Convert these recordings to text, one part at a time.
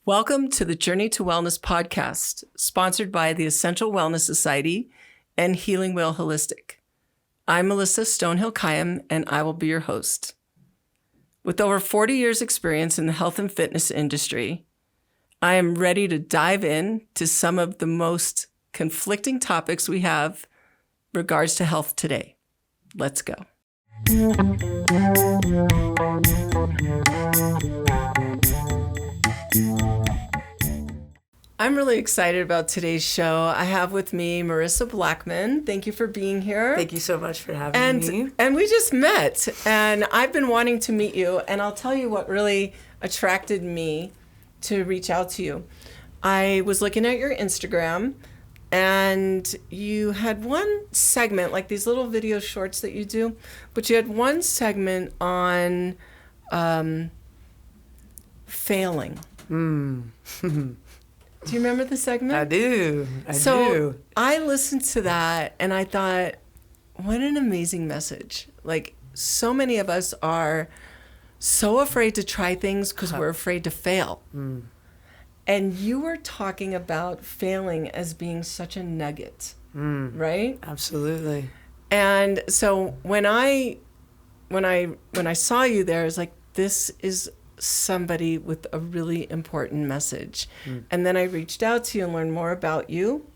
Welcome to the Journey to Wellness podcast, sponsored by the Essential Wellness Society and Healing Wheel Holistic. I'm Melissa Stonehill-Kyam, and I will be your host. With over 40 years' experience in the health and fitness industry, I am ready to dive in to some of the most conflicting topics we have regards to health today. Let's go. I'm really excited about today's show. I have with me Marissa Blackman. Thank you for being here. Thank you so much for having me. And we just met, and I've been wanting to meet you, and I'll tell you what really attracted me to reach out to you. I was looking at your Instagram, and you had one segment, like these little video shorts that you do, but you had one segment on failing. Do you remember the segment? I do. So I listened to that and I thought, what an amazing message. Like, so many of us are so afraid to try things because we're afraid to fail. And you were talking about failing as being such a nugget, right? Absolutely. And so when I saw you there, I was like, this is somebody with a really important message. And then I reached out to you and learned more about you.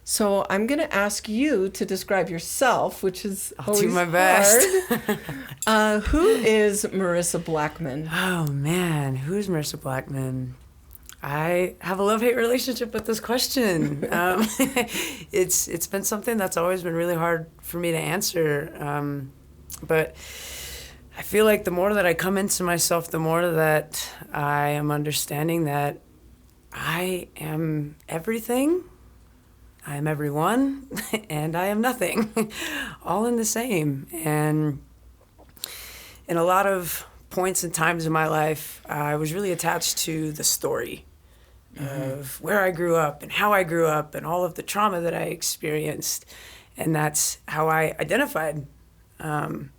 So I'm going to ask you to describe yourself, which is I'll always do my best. hard. Who is Marissa Blackman? Oh man, who's Marissa Blackman? I have a love-hate relationship with this question. It's been something that's always been really hard for me to answer. But I feel like the more that I come into myself, the more that I am understanding that I am everything, I am everyone, and I am nothing, all in the same. And in a lot of points and times in my life, I was really attached to the story of where I grew up and how I grew up and all of the trauma that I experienced. And that's how I identified.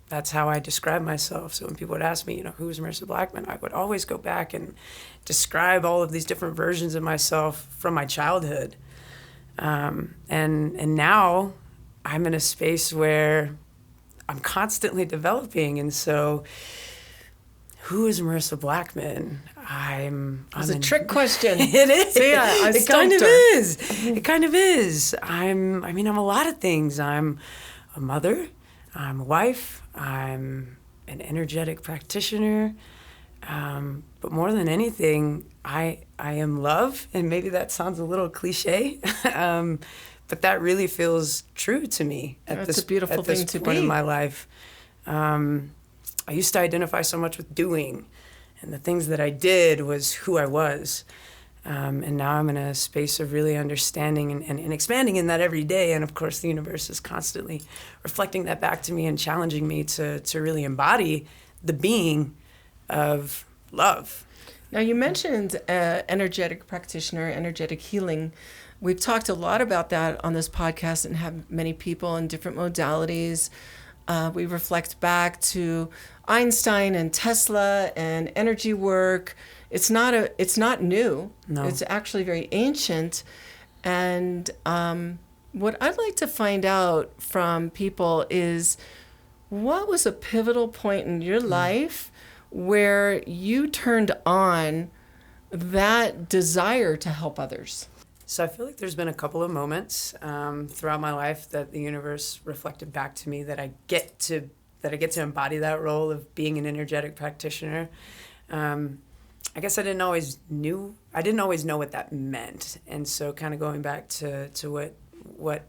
That's how I describe myself. So when people would ask me, who's Marissa Blackman, I would always go back and describe all of these different versions of myself from my childhood. And now I'm in a space where I'm constantly developing. And so who is Marissa Blackman? It's a trick question. It is. So yeah, it kind of is. It kind of is. I'm a lot of things. I'm a mother. I'm a wife, I'm an energetic practitioner, but more than anything, I am love, and maybe that sounds a little cliche, but that really feels true to me at this point in my life. I used to identify so much with doing, and the things that I did was who I was. And now I'm in a space of really understanding and expanding in that every day. And of course, the universe is constantly reflecting that back to me and challenging me to really embody the being of love. Now, you mentioned energetic practitioner, energetic healing. We've talked a lot about that on this podcast and have many people in different modalities. We reflect back to Einstein and Tesla and energy work. It's not new. No. It's actually very ancient. And what I'd like to find out from people is, what was a pivotal point in your life where you turned on that desire to help others? So I feel like there's been a couple of moments throughout my life that the universe reflected back to me that I get to embody that role of being an energetic practitioner. I guess I didn't always know what that meant. And so kind of going back to what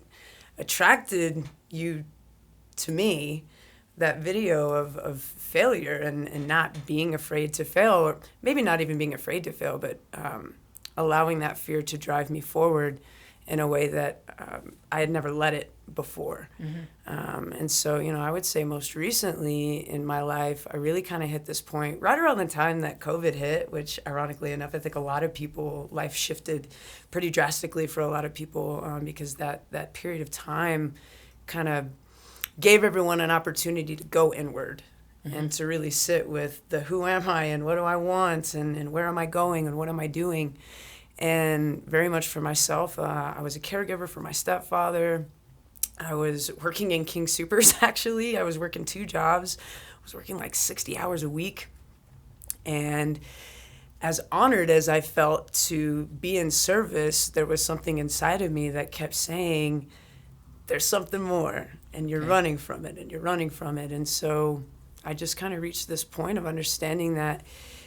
attracted you to me, that video of failure and not being afraid to fail, or maybe not even being afraid to fail, but allowing that fear to drive me forward in a way that I had never let it before. And so, I would say most recently in my life, I really kind of hit this point right around the time that COVID hit, which ironically enough, I think a lot of people, life shifted pretty drastically for a lot of people because that period of time kind of gave everyone an opportunity to go inward and to really sit with the who am I and what do I want and where am I going and what am I doing. And very much for myself, I was a caregiver for my stepfather. I was working in King Soopers, actually. I was working 2 jobs. I was working like 60 hours a week. And as honored as I felt to be in service, there was something inside of me that kept saying, there's something more, and you're running from it, and you're running from it. And so I just kind of reached this point of understanding that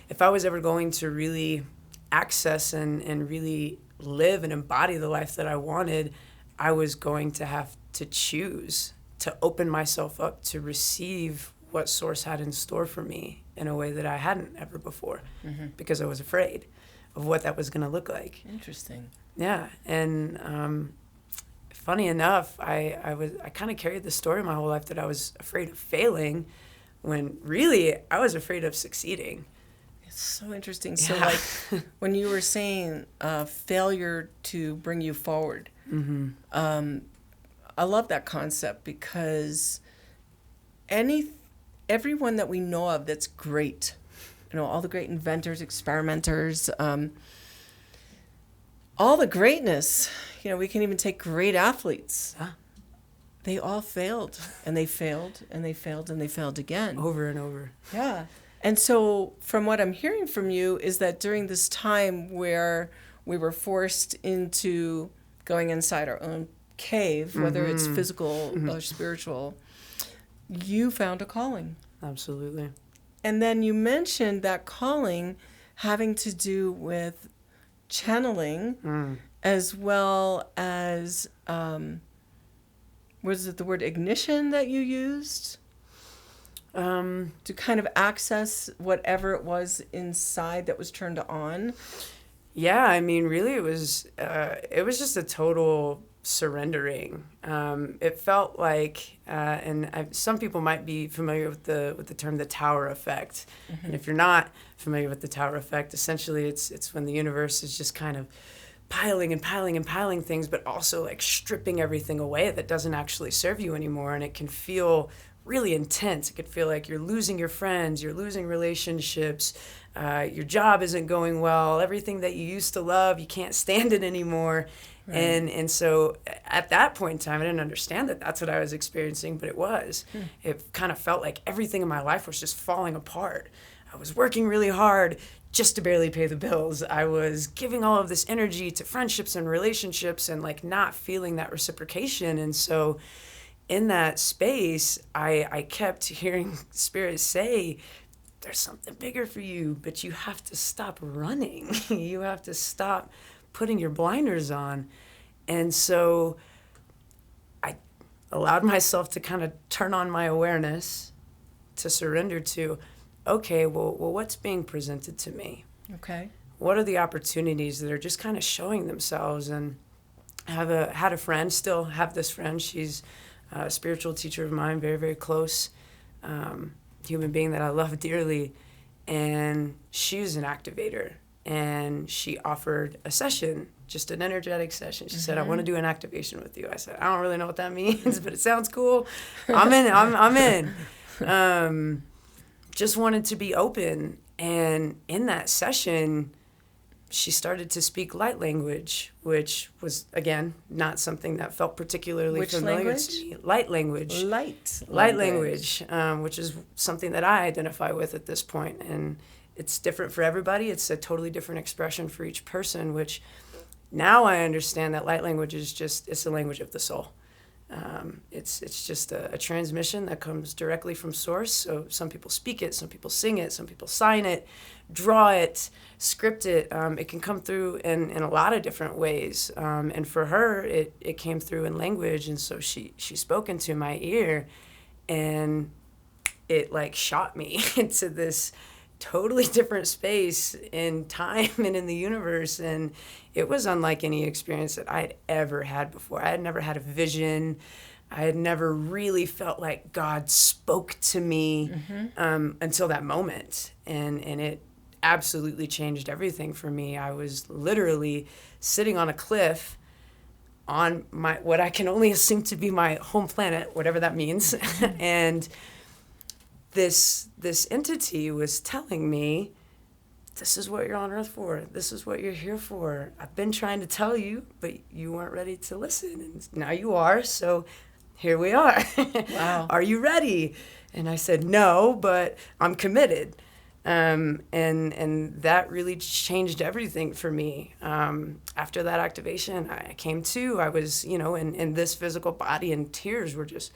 if I was ever going to really access and really live and embody the life that I wanted, I was going to have to choose to open myself up to receive what Source had in store for me in a way that I hadn't ever before, because I was afraid of what that was going to look like. Interesting. Yeah, and funny enough, I kind of carried the story my whole life that I was afraid of failing, when really I was afraid of succeeding. It's so interesting. So like when you were saying failure to bring you forward, I love that concept, because everyone that we know of that's great, all the great inventors, experimenters, all the greatness, we can even take great athletes. They all failed, and they failed, and they failed, and they failed again. Over and over. Yeah. And so from what I'm hearing from you is that during this time where we were forced into going inside our own cave, whether it's physical or spiritual, you found a calling. Absolutely. And then you mentioned that calling having to do with channeling, as well as, was it the word ignition that you used? To kind of access whatever it was inside that was turned on. Yeah, I mean, really, it was just a total surrendering. It felt like, some people might be familiar with the term the Tower effect, and if you're not familiar with the Tower effect, essentially it's when the universe is just kind of piling and piling and piling things, but also like stripping everything away that doesn't actually serve you anymore, and it can feel really intense. It could feel like you're losing your friends, you're losing relationships, your job isn't going well, everything that you used to love, you can't stand it anymore. Right. And so at that point in time, I didn't understand that that's what I was experiencing, but it was. It kind of felt like everything in my life was just falling apart. I was working really hard just to barely pay the bills. I was giving all of this energy to friendships and relationships and like not feeling that reciprocation. And so in that space, I kept hearing Spirit say, there's something bigger for you, but you have to stop running. You have to stop putting your blinders on. And so I allowed myself to kind of turn on my awareness, to surrender to, okay, well, what's being presented to me? Okay. What are the opportunities that are just kind of showing themselves? And I had a friend, still have this friend. She's a spiritual teacher of mine, very, very close, human being that I love dearly. And she's an activator. And she offered a session, just an energetic session. She said, I want to do an activation with you. I said, I don't really know what that means, but it sounds cool. I'm in. Just wanted to be open. And in that session, she started to speak light language, which was, again, not something that felt particularly familiar to me. Light language. Light language, which is something that I identify with at this point. And it's different for everybody. It's a totally different expression for each person, which now I understand that light language is it's the language of the soul. It's just a transmission that comes directly from Source. So some people speak it, some people sing it, some people sign it, draw it, script it. It can come through in a lot of different ways. And for her, it came through in language. And so she spoke into my ear, and it like shot me into this totally different space in time and in the universe. And it was unlike any experience that I had ever had before. I had never had a vision. I had never really felt like God spoke to me until that moment. And it absolutely changed everything for me. I was literally sitting on a cliff on what I can only assume to be my home planet, whatever that means. And this entity was telling me, this is what you're on earth for. This is what you're here for. I've been trying to tell you, but you weren't ready to listen. And now you are. So here we are. Wow. Are you ready? And I said, no, but I'm committed. And that really changed everything for me. After that activation, I came to, I was, in this physical body, and tears were just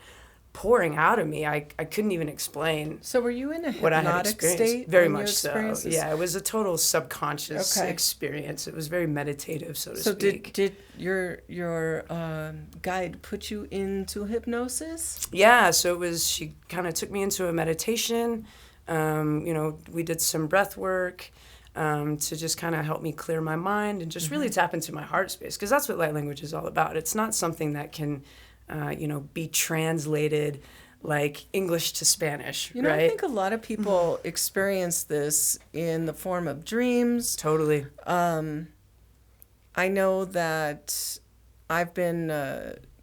pouring out of me. I couldn't even explain. So were you in a what I had hypnotic experienced. state? Very on your much so. experiences? Yeah, it was a total subconscious Okay. experience. It was very meditative, so to So speak. did your guide put you into hypnosis? Yeah, so it was, she kind of took me into a meditation. We did some breath work to just kind of help me clear my mind and just really tap into my heart space, because that's what light language is all about. It's not something that can, be translated like English to Spanish, You know, right? I think a lot of people experience this in the form of dreams. Totally. I know that I've been,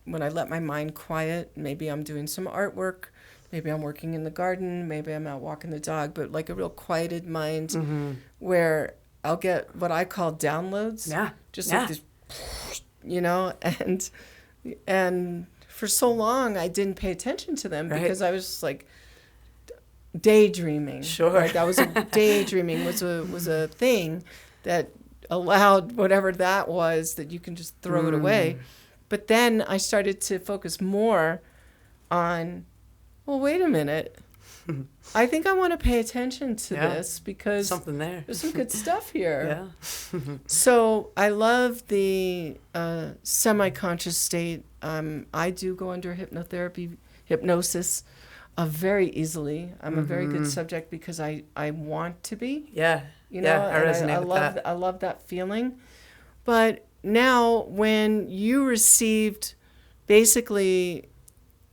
when I let my mind quiet, maybe I'm doing some artwork, maybe I'm working in the garden, maybe I'm out walking the dog, but like a real quieted mind where I'll get what I call downloads. Yeah. Just Yeah. like this, and for so long I didn't pay attention to them Right. because I was just like daydreaming. Sure. Right? That was daydreaming was a thing that allowed whatever that was that you can just throw it away. But then I started to focus more on, well, wait a minute. I think I want to pay attention to this because Something there. there's some good stuff here. Yeah. So I love the semi-conscious state. I do go under hypnosis very easily. I'm a very good subject because I want to be. Yeah. You know, yeah, I and resonate I with love that. I love that feeling. But now when you received basically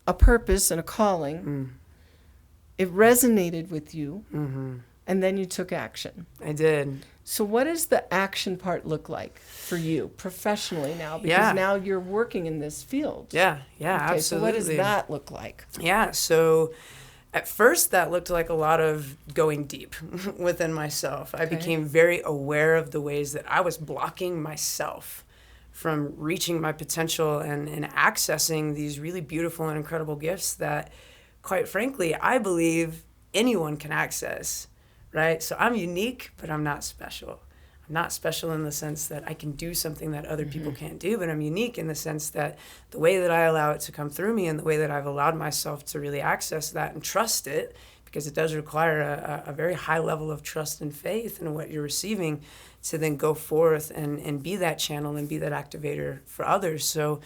a purpose and a calling, it resonated with you, and then you took action. I did. So what does the action part look like for you professionally now? Because now you're working in this field. Yeah, Okay, absolutely. so what does that look like? Yeah, so at first that looked like a lot of going deep within myself. I became very aware of the ways that I was blocking myself from reaching my potential and accessing these really beautiful and incredible gifts that, quite frankly, I believe anyone can access, right? So I'm unique, but I'm not special. I'm not special in the sense that I can do something that other people can't do, but I'm unique in the sense that the way that I allow it to come through me and the way that I've allowed myself to really access that and trust it, because it does require a very high level of trust and faith in what you're receiving to then go forth and be that channel and be that activator for others. So,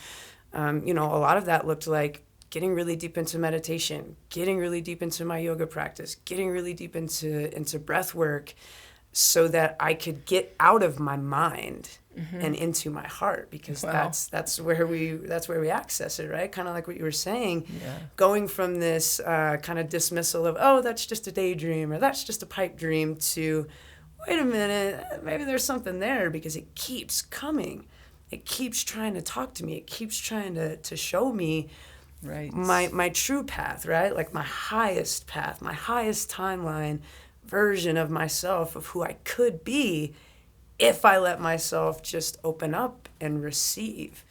a lot of that looked like getting really deep into meditation, getting really deep into my yoga practice, getting really deep into breath work, so that I could get out of my mind and into my heart, because that's where we access it, right? Kind of like what you were saying, going from this kind of dismissal of, oh, that's just a daydream or that's just a pipe dream, to, wait a minute, maybe there's something there, because it keeps coming. It keeps trying to talk to me. It keeps trying to show me my true path, right? Like my highest path, my highest timeline version of myself, of who I could be if I let myself just open up and receive.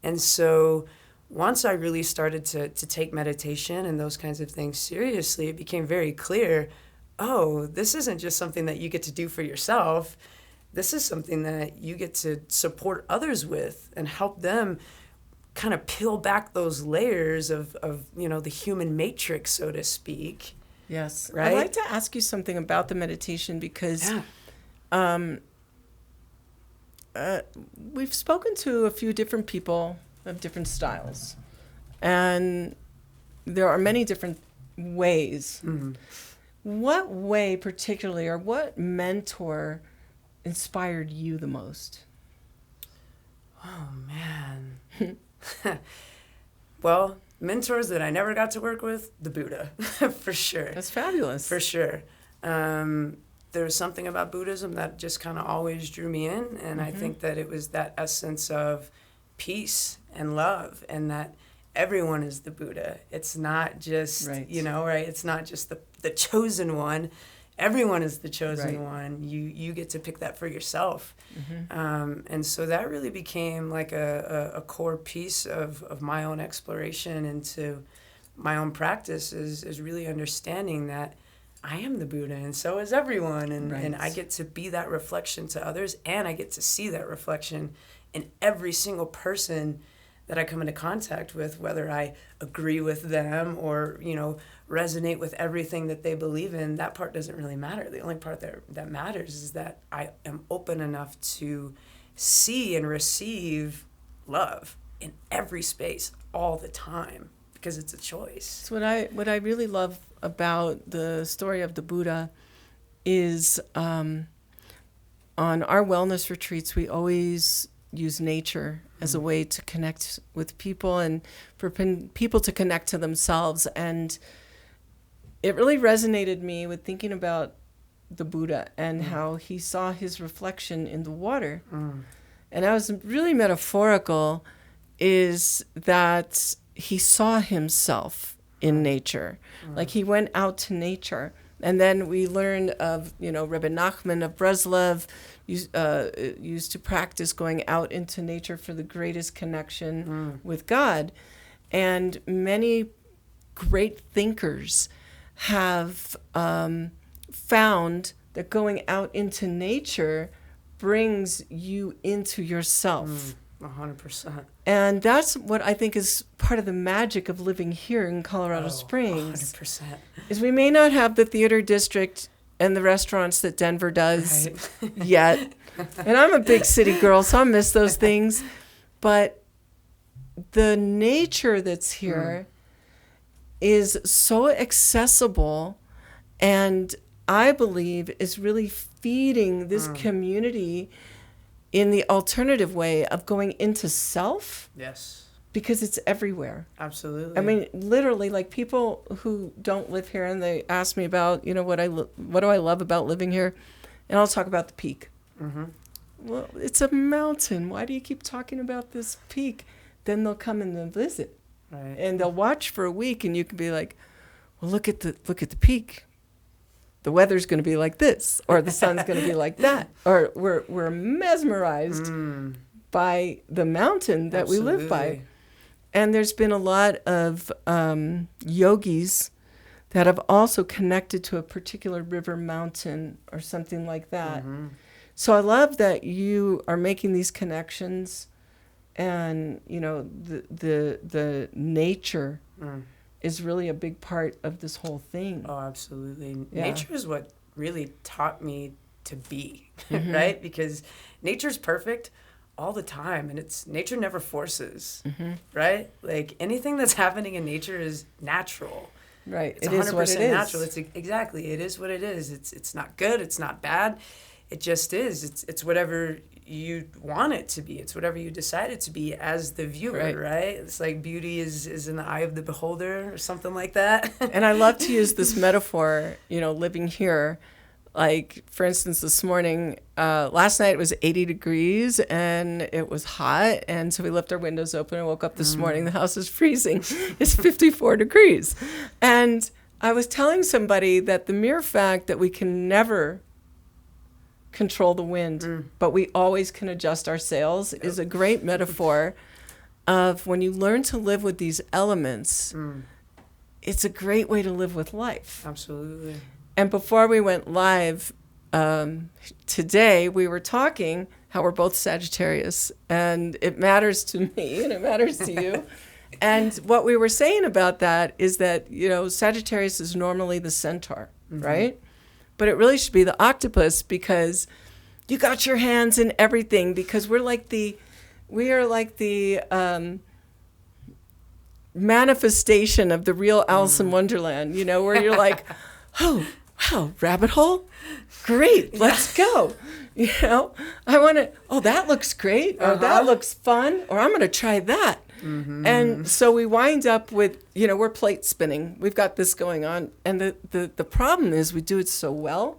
And so once I really started to take meditation and those kinds of things seriously, it became very clear, oh, this isn't just something that you get to do for yourself. This is something that you get to support others with and help them kind of peel back those layers of the human matrix, so to speak. Yes. Right? I'd like to ask you something about the meditation, because we've spoken to a few different people of different styles, and there are many different ways. What way particularly, or what mentor inspired you the most? Oh, man. Well, mentors that I never got to work with, the Buddha, for sure. That's fabulous. For sure. There was something about Buddhism that just kind of always drew me in, and I think that it was that essence of peace and love, and that everyone is the Buddha. It's not just, Right. right? It's not just the chosen one. Everyone is the chosen Right. one. You get to pick that for yourself. Mm-hmm. And so that really became like a core piece of my own exploration into my own practice is really understanding that I am the Buddha and so is everyone. And I get to be that reflection to others, and I get to see that reflection in every single person that I come into contact with, whether I agree with them or, resonate with everything that they believe in. That part doesn't really matter. The only part that matters is that I am open enough to see and receive love in every space all the time, because it's a choice. So what I really love about the story of the Buddha is on our wellness retreats, we always use nature as a way to connect with people and for people to connect to themselves. And it really resonated me with thinking about the Buddha and how he saw his reflection in the water. And I was really metaphorical is that he saw himself in nature. Like he went out to nature. And then we learned of, Rebbe Nachman of Breslov used to practice going out into nature for the greatest connection with God. And many great thinkers have found that going out into nature brings you into yourself. 100%. And that's what I think is part of the magic of living here in Colorado Springs. 100%. Is we may not have the theater district and the restaurants that Denver does yet. And I'm a big city girl, so I miss those things. But the nature that's here is so accessible, and I believe is really feeding this community in the alternative way of going into self. Yes. Because it's everywhere. Absolutely. I mean, literally, like people who don't live here and they ask me about, what do I love about living here? And I'll talk about the peak. Well, it's a mountain. Why do you keep talking about this peak? Then they'll come and they'll visit. Right. And they'll watch for a week, and you can be like, well, look at the peak. The weather's going to be like this, or the sun's going to be like that, or we're mesmerized by the mountain that we live by. And there's been a lot of yogis that have also connected to a particular river, mountain, or something like that. So I love that you are making these connections, and the nature is really a big part of this whole thing. Oh, absolutely. Yeah. Nature is what really taught me to be, right? Because nature's perfect all the time, and nature never forces, right? Like anything that's happening in nature is natural. Right. It's it is 100% what it is. natural. Exactly. It is what it is. It's not good. It's not bad. It just is. It's whatever you want it to be. It's whatever you decide it to be as the viewer, right? It's like beauty is in the eye of the beholder or something like that. And I love to use this metaphor, living here. Like, for instance, this morning, last night it was 80 degrees and it was hot. And so we left our windows open and woke up this morning. The house is freezing. It's 54 degrees. And I was telling somebody that the mere fact that we can never control the wind, but we always can adjust our sails is a great metaphor of when you learn to live with these elements, it's a great way to live with life. Absolutely. And before we went live today, we were talking how we're both Sagittarius, and it matters to me and it matters to you. And what we were saying about that is that, Sagittarius is normally the centaur, right? But it really should be the octopus, because you got your hands in everything, because we are like the manifestation of the real Alice in Wonderland, where you're like, oh, wow, rabbit hole? Great, let's go. I want to, that looks great, or that looks fun, or I'm going to try that. And so we wind up with, we're plate spinning. We've got this going on. And the problem is we do it so well.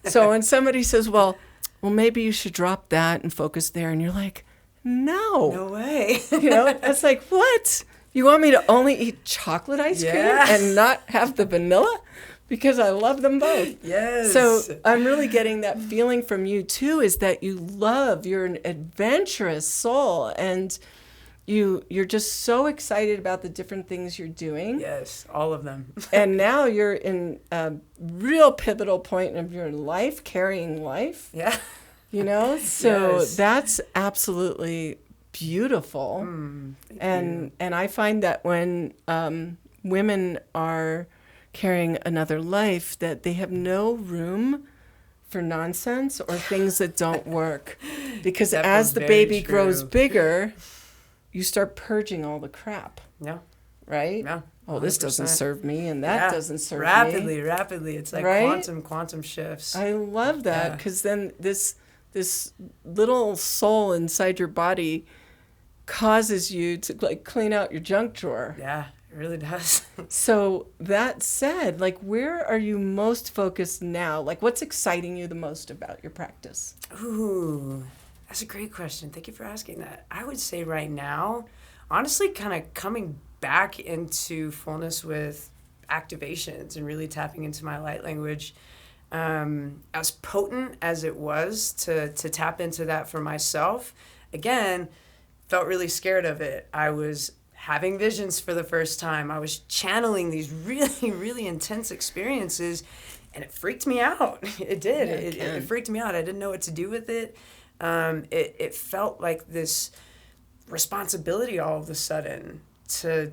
So when somebody says, well, maybe you should drop that and focus there. And you're like, no. No way. It's like, what? You want me to only eat chocolate ice cream Yeah. and not have the vanilla? Because I love them both. Yes. So I'm really getting that feeling from you too, is that you're an adventurous soul, and you're just so excited about the different things you're doing. Yes, all of them. And now you're in a real pivotal point of your life, carrying life. Yeah. You know? So Yes. that's absolutely beautiful. And I find that when women are carrying another life, that they have no room for nonsense or things that don't work. Because That as was the very baby true. grows bigger, you start purging all the crap, Yeah. right? Yeah. Oh, this doesn't 100%. serve me, and that doesn't serve me. Rapidly. It's like Right? quantum shifts. I love that, Yeah. because then this little soul inside your body causes you to like clean out your junk drawer. Yeah, it really does. So that said, like, where are you most focused now? Like, what's exciting you the most about your practice? Ooh, that's a great question. Thank you for asking that. I would say right now, honestly, kind of coming back into fullness with activations and really tapping into my light language. As potent as it was to tap into that for myself, again, felt really scared of it. I was having visions for the first time. I was channeling these really, really intense experiences, and it freaked me out. It did. Yeah, It freaked me out. I didn't know what to do with it. It felt like this responsibility all of a sudden to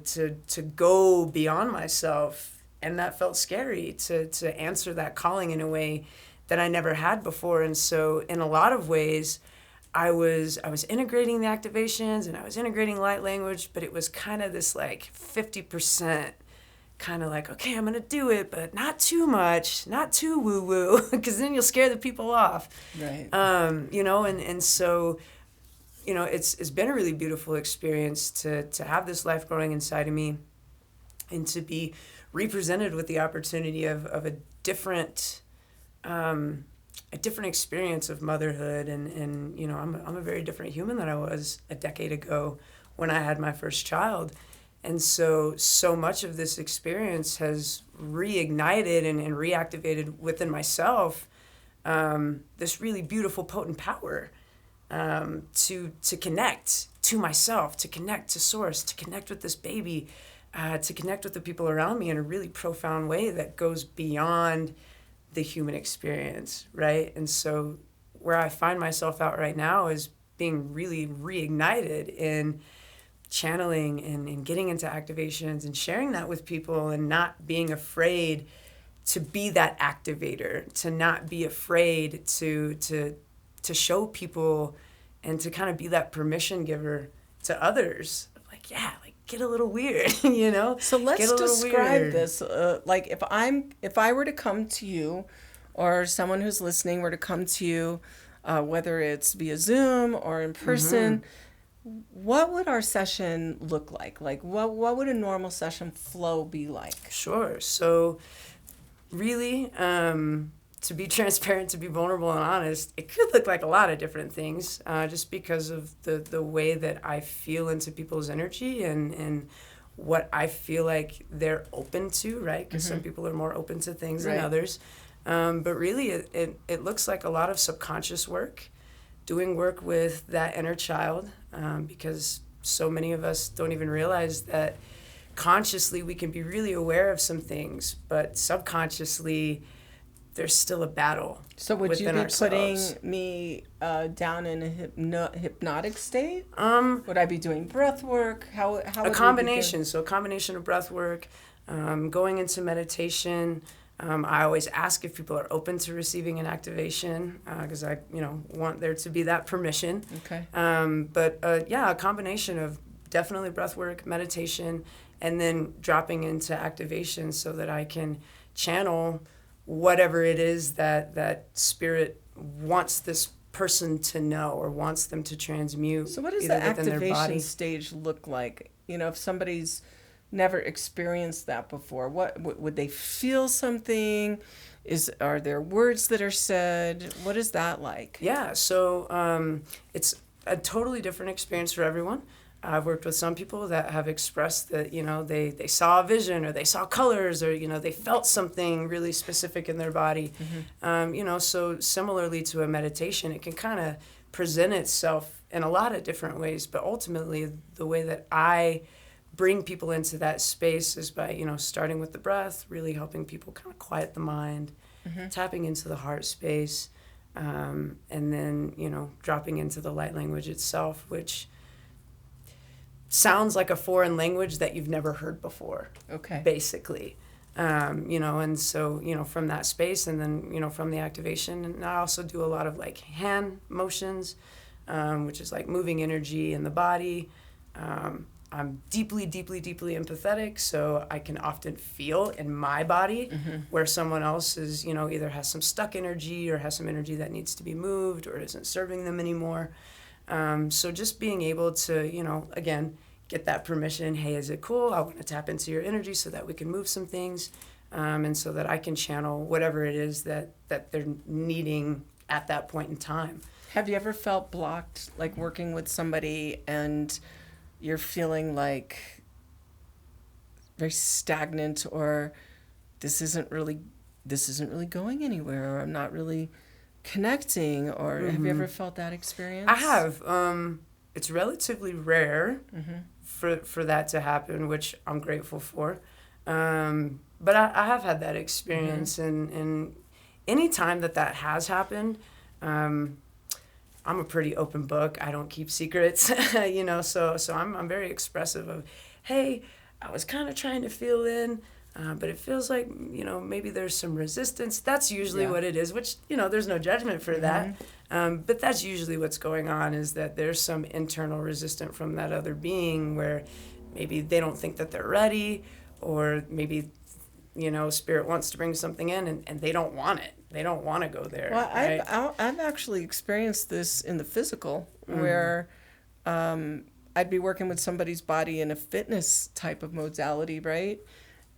go beyond myself, and that felt scary to answer that calling in a way that I never had before. And so in a lot of ways, I was integrating the activations and I was integrating light language, but it was kind of this like 50% kind of like, okay, I'm going to do it, but not too much, not too woo-woo, because then you'll scare the people off. Right. You know, and so, you know, it's been a really beautiful experience to have this life growing inside of me and to be represented with the opportunity of a different experience of motherhood. And you know, I'm a very different human than I was a decade ago when I had my first child. And so much of this experience has reignited and reactivated within myself this really beautiful, potent power to connect to myself, to connect to source, to connect with this baby, to connect with the people around me in a really profound way that goes beyond the human experience, right? And so where I find myself out right now is being really reignited in channeling and getting into activations and sharing that with people, and not being afraid to be that activator, to not be afraid to show people and to kind of be that permission giver to others. Like, yeah, like get a little weird, you know? So let's Get a little describe weird. this. Like if I were to come to you, or someone who's listening were to come to you, whether it's via Zoom or in person, what would our session look like? Like what would a normal session flow be like? Sure. So really, to be transparent, to be vulnerable and honest, it could look like a lot of different things, just because of the way that I feel into people's energy and what I feel like they're open to, right? Because some people are more open to things than others. But really, it looks like a lot of subconscious work, doing work with that inner child, because so many of us don't even realize that consciously we can be really aware of some things, but subconsciously there's still a battle. So would you within be ourselves. putting me down in a hypnotic state? Would I be doing breath work? How would A we be combination. So a combination of breath work, going into meditation. I always ask if people are open to receiving an activation, because I, want there to be that permission. Okay. But a combination of definitely breath work, meditation, and then dropping into activation so that I can channel whatever it is that spirit wants this person to know or wants them to transmute. So what does either the within their activation body. stage look like? If somebody's never experienced that before, what would they feel something? Are there words that are said? What is that like? Yeah, so it's a totally different experience for everyone. I've worked with some people that have expressed that, you know, they saw a vision, or they saw colors, or, you know, they felt something really specific in their body. You know, so similarly to a meditation, it can kind of present itself in a lot of different ways. But ultimately, the way that I bring people into that space is by, you know, starting with the breath, really helping people kind of quiet the mind, tapping into the heart space, and then, you know, dropping into the light language itself, which sounds like a foreign language that you've never heard before. Okay. Basically. You know, and so, you know, from that space, and then, you know, from the activation, and I also do a lot of like hand motions, which is like moving energy in the body. I'm deeply, deeply, deeply empathetic, so I can often feel in my body where someone else is, you know, either has some stuck energy, or has some energy that needs to be moved, or isn't serving them anymore. So just being able to, you know, again, get that permission. Hey, is it cool? I want to tap into your energy so that we can move some things, and so that I can channel whatever it is that they're needing at that point in time. Have you ever felt blocked, like working with somebody and you're feeling like very stagnant, or this isn't really going anywhere, or I'm not really connecting, or have you ever felt that experience? I have. It's relatively rare for that to happen, which I'm grateful for. But I have had that experience, and any time that has happened, I'm a pretty open book. I don't keep secrets, you know, so I'm very expressive of, hey, I was kind of trying to feel in, but it feels like, you know, maybe there's some resistance. That's usually what it is, which, you know, there's no judgment for that. But that's usually what's going on, is that there's some internal resistance from that other being, where maybe they don't think that they're ready, or maybe, you know, spirit wants to bring something in, and they don't want it. They don't want to go there. Well, right? I've actually experienced this in the physical, where I'd be working with somebody's body in a fitness type of modality, right?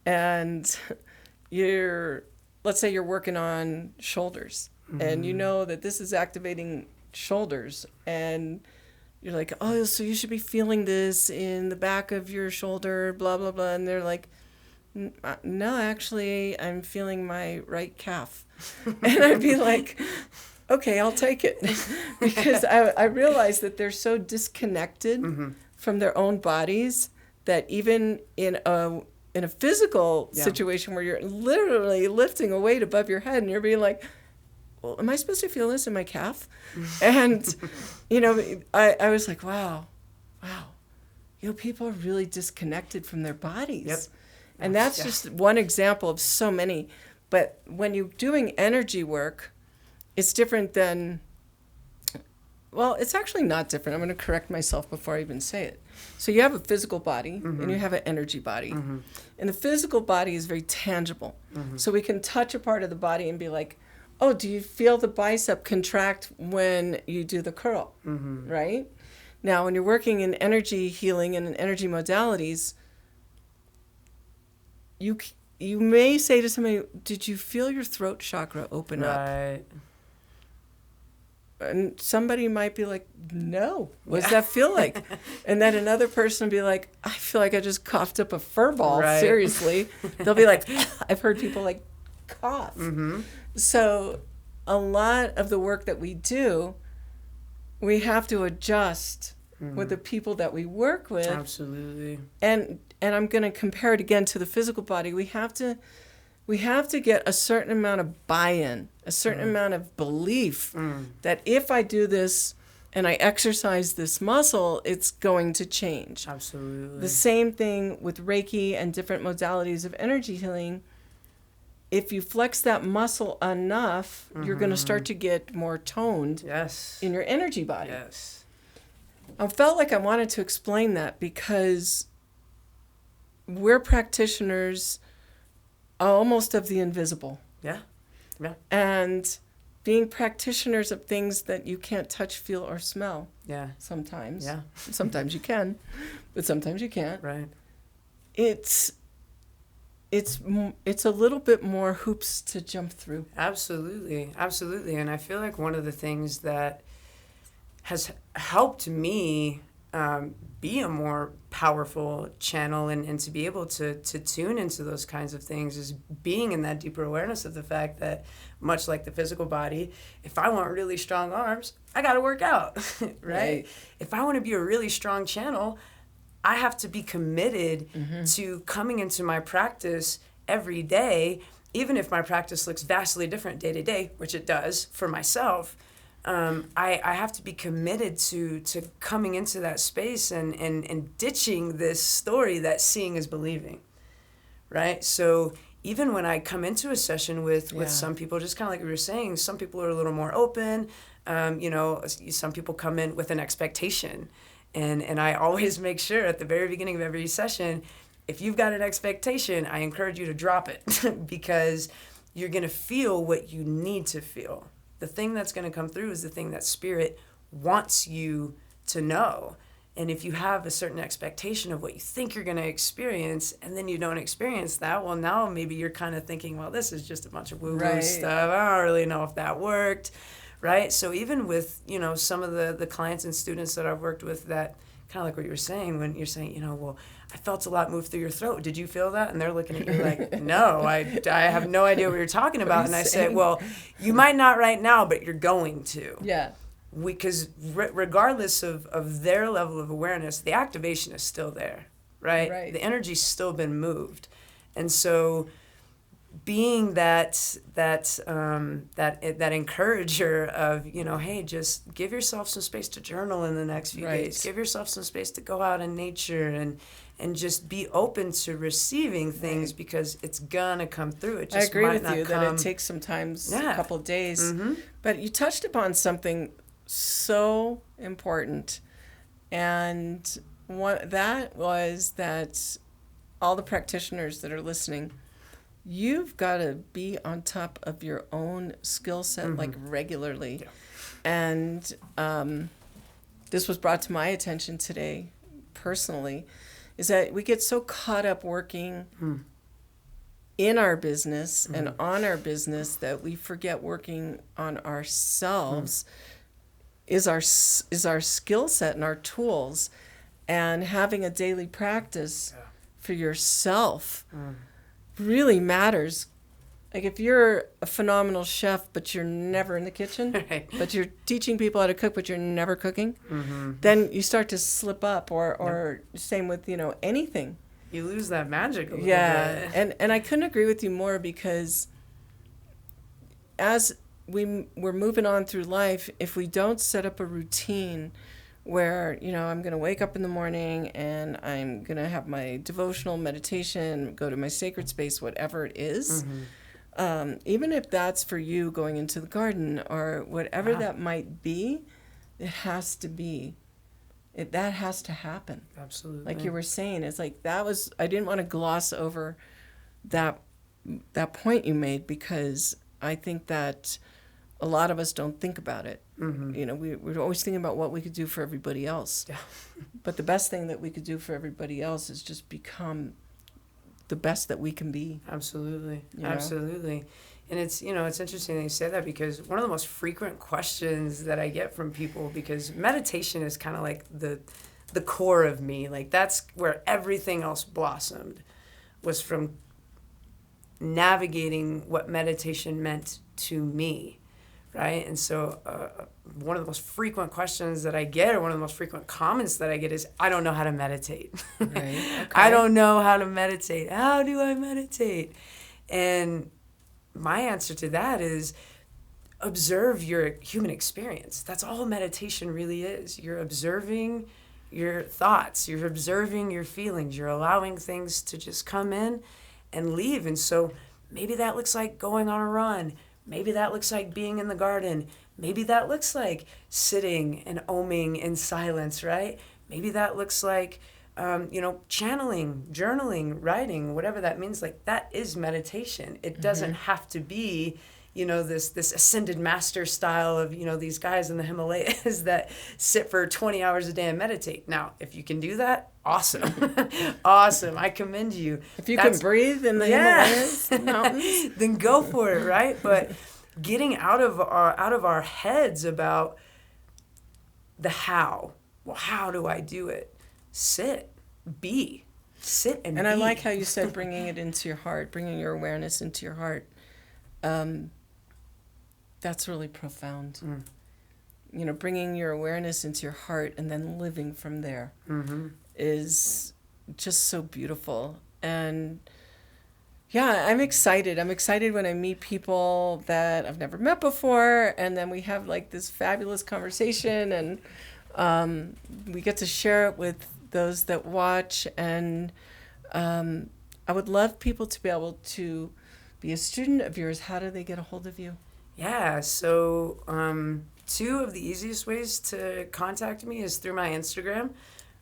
And let's say you're working on shoulders, and you know that this is activating shoulders, and you're like, oh, so you should be feeling this in the back of your shoulder, blah, blah, blah. And they're like, no, actually, I'm feeling my right calf. And I'd be like, okay, I'll take it. Because I realize that they're so disconnected from their own bodies that even in a physical situation where you're literally lifting a weight above your head, and you're being like, well, am I supposed to feel this in my calf? And, you know, I was like, wow, you know, people are really disconnected from their bodies. Yep. And that's just one example of so many. But when you're doing energy work, it's different than, well, it's actually not different. I'm going to correct myself before I even say it. So you have a physical body and you have an energy body. And the physical body is very tangible. So we can touch a part of the body and be like, oh, do you feel the bicep contract when you do the curl, right? Now, when you're working in energy healing and in energy modalities, you may say to somebody, did you feel your throat chakra open up? Right. And somebody might be like, no, what does that feel like? And then another person will be like, I feel like I just coughed up a fur ball, seriously. They'll be like, I've heard people like cough. So a lot of the work that we do, we have to adjust with the people that we work with. Absolutely. And I'm going to compare it again to the physical body. We have to get a certain amount of buy-in, a certain amount of belief that if I do this and I exercise this muscle, it's going to change. Absolutely. The same thing with Reiki and different modalities of energy healing. If you flex that muscle enough, you're going to start to get more toned in your energy body. Yes. I felt like I wanted to explain that because we're practitioners almost of the invisible. Yeah. And being practitioners of things that you can't touch, feel, or smell. Yeah. Sometimes. Yeah. Sometimes you can, but sometimes you can't. Right. It's a little bit more hoops to jump through. Absolutely. And I feel like one of the things that has helped me be a more powerful channel and to be able to tune into those kinds of things is being in that deeper awareness of the fact that, much like the physical body, if I want really strong arms, I got to work out, right? If I want to be a really strong channel, I have to be committed to coming into my practice every day, even if my practice looks vastly different day to day, which it does for myself. I have to be committed to coming into that space and ditching this story that seeing is believing, right? So even when I come into a session with some people, just kind of like we were saying, some people are a little more open. Some people come in with an expectation. And I always make sure at the very beginning of every session, if you've got an expectation, I encourage you to drop it because you're going to feel what you need to feel. The thing that's going to come through is the thing that Spirit wants you to know. And if you have a certain expectation of what you think you're going to experience and then you don't experience that, well, now maybe you're kind of thinking, well, this is just a bunch of woo-woo stuff. I don't really know if that worked, right? So even with, some of the clients and students that I've worked with that kind of like what you were saying, when you're saying, well, I felt a lot move through your throat. Did you feel that? And they're looking at you like, no, I have no idea what you're talking about. And I said, well, you might not right now, but you're going to. Yeah. Because regardless of their level of awareness, the activation is still there, right? The energy's still been moved. And so being that encourager of, hey, just give yourself some space to journal in the next few days. Give yourself some space to go out in nature and just be open to receiving things because it's gonna come through. It just I agree might with not you come. that it takes sometimes a couple of days. But you touched upon something so important, and that was that all the practitioners that are listening, you've got to be on top of your own skill set like regularly. And this was brought to my attention today personally, is that we get so caught up working in our business and on our business that we forget working on ourselves is our skill set and our tools, and having a daily practice for yourself really matters. Like if you're a phenomenal chef, but you're never in the kitchen, but you're teaching people how to cook, but you're never cooking, then you start to slip up or same with, anything. You lose that magic a little bit. And I couldn't agree with you more, because as we're moving on through life, if we don't set up a routine where, I'm going to wake up in the morning and I'm going to have my devotional meditation, go to my sacred space, whatever it is, even if that's for you going into the garden or whatever that might be, it has to be. That has to happen. Absolutely. Like you were saying, it's like I didn't want to gloss over that point you made, because I think that a lot of us don't think about it. We're always thinking about what we could do for everybody else. Yeah. But the best thing that we could do for everybody else is just become the best that we can be. Absolutely. Absolutely. And it's, it's interesting that you say that, because one of the most frequent questions that I get from people, because meditation is kind of like the core of me, like that's where everything else blossomed, was from navigating what meditation meant to me. Right? And so one of the most frequent questions that I get, or one of the most frequent comments that I get, is, I don't know how to meditate. Okay. I don't know how to meditate. How do I meditate? And my answer to that is, observe your human experience. That's all meditation really is. You're observing your thoughts. You're observing your feelings. You're allowing things to just come in and leave. And so maybe that looks like going on a run. Maybe that looks like being in the garden. Maybe that looks like sitting and oming in silence, right? Maybe that looks like, channeling, journaling, writing, whatever that means. Like, that is meditation. It doesn't have to be, this ascended master style of, these guys in the Himalayas that sit for 20 hours a day and meditate. Now, if you can do that, awesome. Awesome. I commend you. If you can breathe in the Himalayas mountains, then go for it, right? But getting out of our heads about the how, well, how do I do it? Sit and be. And I like how you said bringing it into your heart, bringing your awareness into your heart. That's really profound. Bringing your awareness into your heart and then living from there is just so beautiful. And yeah, I'm excited. I'm excited when I meet people that I've never met before, and then we have like this fabulous conversation, and we get to share it with those that watch. And I would love people to be able to be a student of yours. How do they get a hold of you? Yeah, so 2 of the easiest ways to contact me is through my Instagram.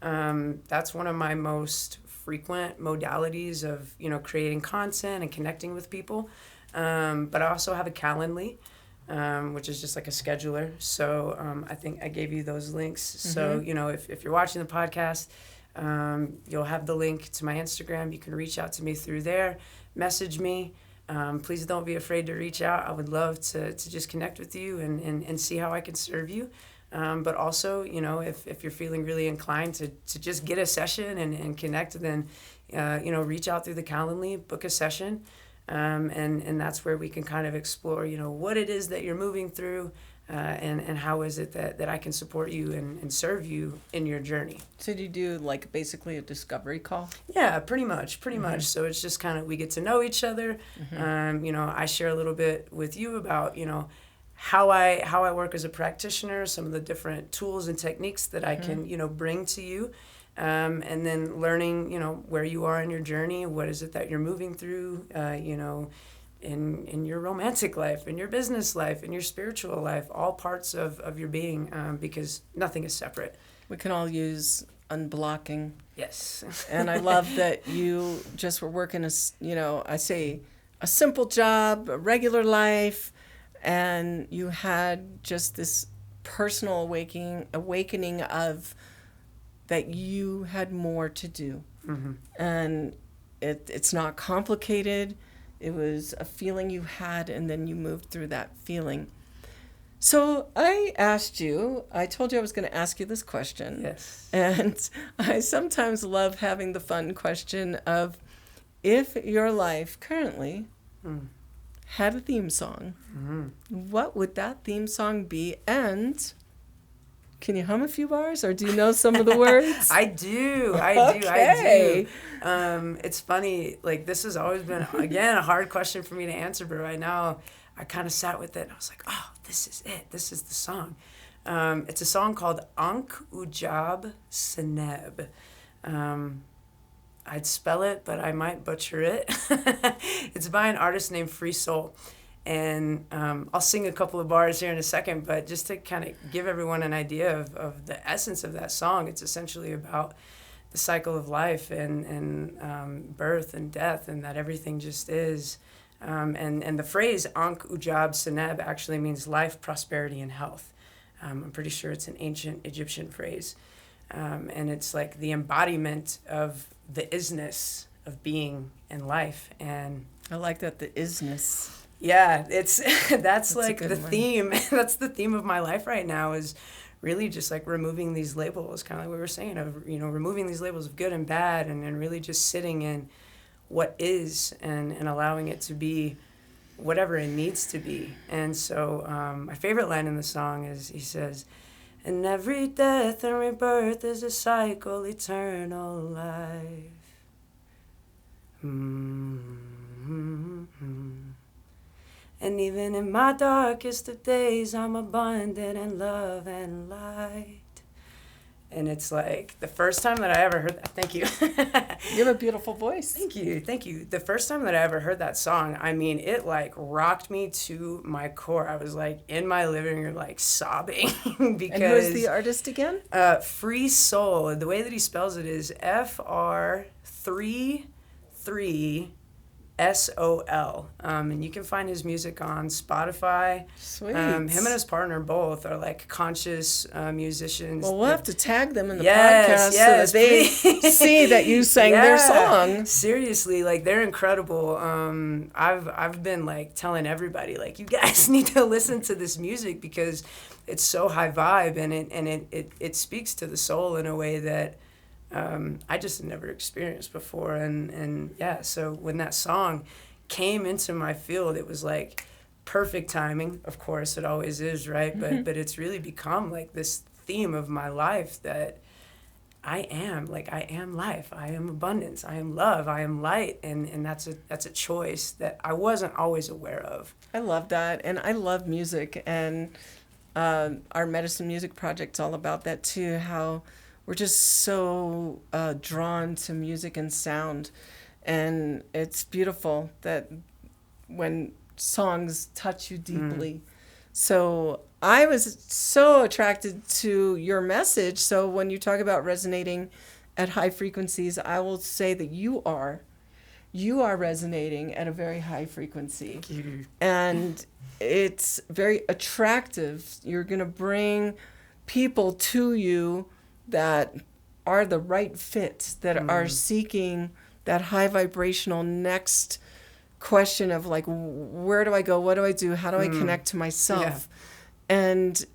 That's one of my most frequent modalities of, creating content and connecting with people. But I also have a Calendly, which is just like a scheduler. So I think I gave you those links. So, if you're watching the podcast, you'll have the link to my Instagram. You can reach out to me through there, message me. Please don't be afraid to reach out. I would love to just connect with you and see how I can serve you. But also, if you're feeling really inclined to just get a session and connect, then, reach out through the Calendly, book a session. And that's where we can kind of explore, what it is that you're moving through, and how is it that I can support you and serve you in your journey. So do you do like basically a discovery call? Yeah, pretty much. So it's just kind of, we get to know each other. I share a little bit with you about, how I work as a practitioner, some of the different tools and techniques that I can, bring to you. And then learning, where you are in your journey, what is it that you're moving through, in your romantic life, in your business life, in your spiritual life, all parts of your being, because nothing is separate. We can all use unblocking. Yes. And I love that you just were working I say a simple job, a regular life, and you had just this personal awakening of that you had more to do. And it's not complicated. It was a feeling you had, and then you moved through that feeling. So I told you I was going to ask you this question. Yes. And I sometimes love having the fun question of, if your life currently had a theme song, what would that theme song be? And can you hum a few bars, or do you know some of the words? I do. Okay. It's funny, like, this has always been, again, a hard question for me to answer, but right now I kind of sat with it and I was like, oh, this is it. This is the song. It's a song called Ankh Ujab Seneb. I'd spell it, but I might butcher it. It's by an artist named Free Soul. And I'll sing a couple of bars here in a second, but just to kind of give everyone an idea of the essence of that song, it's essentially about the cycle of life and birth and death, and that everything just is. And the phrase Ankh Ujab Seneb actually means life, prosperity, and health. I'm pretty sure it's an ancient Egyptian phrase. And it's like the embodiment of the isness of being and life. And I like that, the isness. Yeah, that's like the theme. That's the theme of my life right now, is really just like removing these labels, kind of like we were saying, of, removing these labels of good and bad, and really just sitting in what is and allowing it to be whatever it needs to be. And so my favorite line in the song is, he says, "And every death and rebirth is a cycle, eternal life. And even in my darkest of days, I'm abundant in love and light." And it's like the first time that I ever heard that. Thank you. You have a beautiful voice. Thank you. The first time that I ever heard that song, I mean, it like rocked me to my core. I was like in my living room, like sobbing because. And who's the artist again? Free Soul. The way that he spells it is FR3 SOL. And you can find his music on Spotify. Sweet. Him and his partner both are like conscious musicians. Well, we'll have to tag them in the Yes, podcast so that they please. see that you sang their song. Seriously, like they're incredible. I've been like telling everybody, like, you guys need to listen to this music because it's so high vibe, and it speaks to the soul in a way that I just never experienced before. And yeah, so when that song came into my field, it was like perfect timing. Of course, it always is, right? Mm-hmm. But it's really become like this theme of my life that I am life, I am abundance, I am love, I am light, and that's a choice that I wasn't always aware of. I love that, and I love music, and our Medicine Music Project's all about that too, how we're just so drawn to music and sound, and it's beautiful that when songs touch you deeply. So I was so attracted to your message. So when you talk about resonating at high frequencies, I will say that you are resonating at a very high frequency. Thank you. And it's very attractive. You're going to bring people to you that are the right fit, that are seeking that high vibrational next question of like, where do I go? What do I do? How do I connect to myself? Yeah. And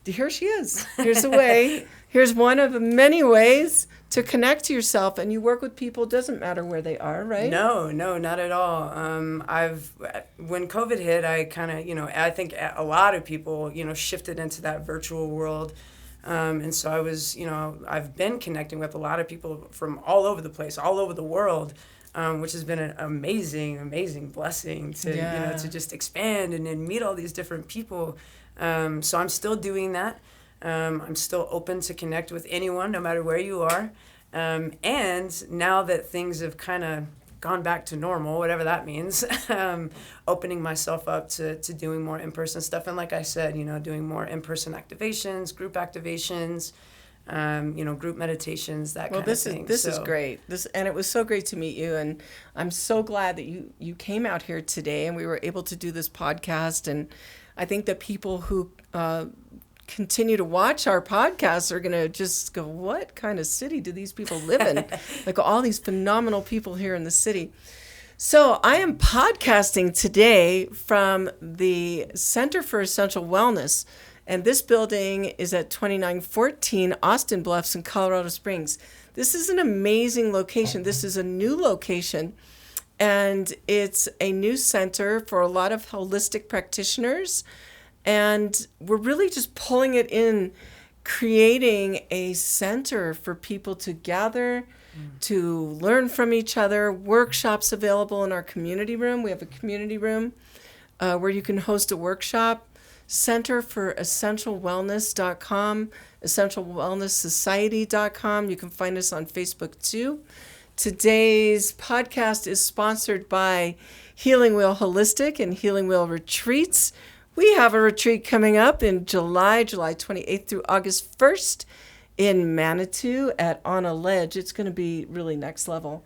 here she is. Here's a way. Here's one of the many ways to connect to yourself. And you work with people, doesn't matter where they are, right? No, not at all. When COVID hit, I kind of, I think a lot of people, shifted into that virtual world. And so I was, I've been connecting with a lot of people from all over the place, all over the world. Which has been an amazing blessing to to just expand and then meet all these different people. So I'm still doing that. I'm still open to connect with anyone, no matter where you are. And now that things have kind of gone back to normal, whatever that means, opening myself up to doing more in-person stuff. And like I said, doing more in-person activations, group activations. Group meditations, that kind of thing. This is great. And it was so great to meet you, and I'm so glad that you came out here today and we were able to do this podcast. And I think that people who continue to watch our podcasts are going to just go, what kind of city do these people live in? Like all these phenomenal people here in the city. So I am podcasting today from the Center for Essential Wellness. And this building is at 2914 Austin Bluffs in Colorado Springs. This is an amazing location. This is a new location, and it's a new center for a lot of holistic practitioners. And we're really just pulling it in, creating a center for people to gather, to learn from each other. Workshops available in our community room. We have a community room where you can host a workshop. Center for EssentialWellness.com, EssentialWellnessSociety.com. You can find us on Facebook too. Today's podcast is sponsored by Healing Wheel Holistic and Healing Wheel Retreats. We have a retreat coming up in July 28th through August 1st in Manitou On a Ledge. It's going to be really next level.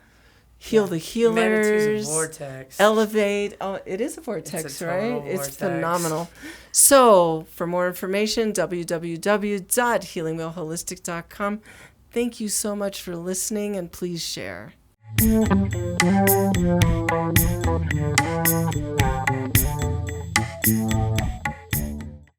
Heal the healers. Manitou's a vortex. Elevate. Oh, it is a vortex, it's a right? vortex. It's phenomenal. So for more information, www.healingwheelholistic.com. Thank you so much for listening, and please share.